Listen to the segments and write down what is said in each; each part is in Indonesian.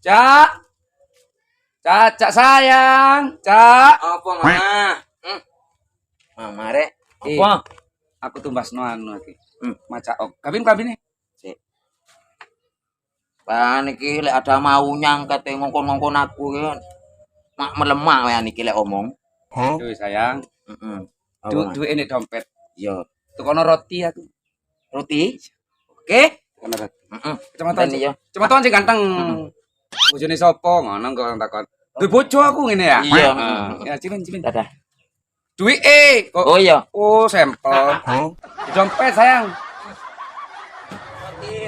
Cak. Cak sayang. Cak. Apa, Mama? Mama rek. Apa? Aku tumbas anu iki. Maca ok. Kabin-kabine. Sik. Lah niki lek ada maunya angkat ngongkon-ngongkon aku ya. Mak melemah ya niki lek omong. Duh sayang. Heeh. Duwe ini dompet. Yo. Tukono roti aku. Roti? Oke? Tukono roti. Heeh. Kecamatan Yo. Kecamatan sing ganteng. Bojone sapa ngono kok takon. Duwe bojo aku ngene ya. Iya. Ya cimin. Dadah. Duwe kok. Oh iya. Oh, sampel. Dompet sayang.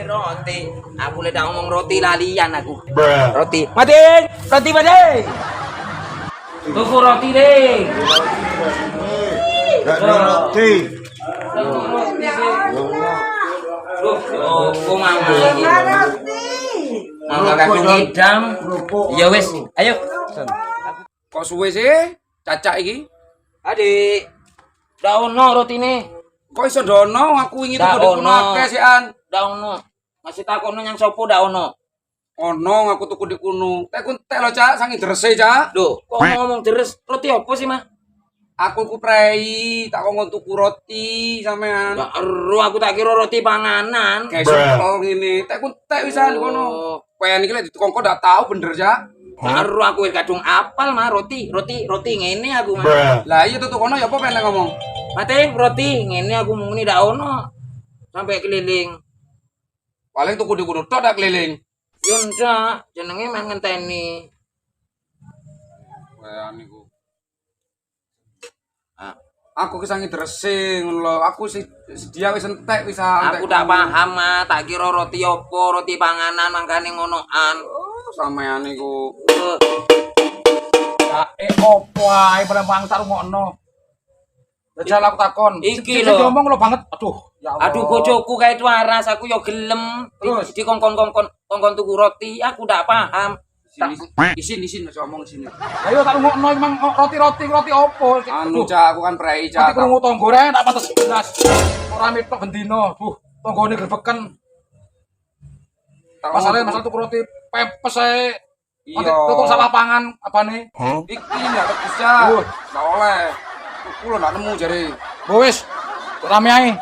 Roti. Aku lek ngomong roti lalian aku. Roti. Mading, roti mading. Tuku roti deh. Gak ada roti. Tuku roti deh. Oh, mama iki. Mama kacung idam. Ya wis, ayo. Kok suwe sih? Cacak iki. Adik. Ndak ono rotine. Kok iso ndono aku wingi Ndak tuku ono. akeh sih an. Ndak ono. Masih takono yang sopo ndak ono. Ono aku tuku di kuno. Tek kuntek lho, Cak, sangi drese, Cak. Loh, kok ngomong deres roti apa sih, Mah? Aku ku prei, tak kongkon tuku roti sampean. Ya ero aku tak kira roti panganan. Kayak soto ngene. Tek kuntek wisan kono. Kowe niki lek dikongkon ndak tahu bener, Cak. Ya ero aku wis kadung apal mah roti ngene aku mah. Lah iya tutuk kono ya apa pengen ngomong. Mate roti ngene aku muni ndak ono. Sampai keliling. Paling tuku di kuno tok dak keliling. Yo ndak, jenenge men ngenteni. Kayak niku. Aku ki sangi drese ngono lho. Aku sedia wis entek wis Aku ndak paham mah, tak kira roti apa, roti panganan mangkane ngonoan. Sampean niku. Opo ae pada bangsa rungokno. Jajal aku takon. Iki Sing lho. ngomong lo banget. Aduh, ya Allah. Aduh bojoku kayak waras, aku yo gelem. Terus? Di kongkon tuku roti, aku ndak paham. Isin aja omong sini. Ayo tak rungokno emang roti opo. Anu Cak, aku kan prei Nanti Cak. krungu tonggo rek tak pantes jelas. Ora mitok bendino. Tonggone grebeken. Masalah tuku roti pepes ae. Nanti tutuk salah pangan apane? Iki enggak tebus Cak. Wah. Enggak oleh. Tuku lho enggak nemu jare. Wis, rame ae.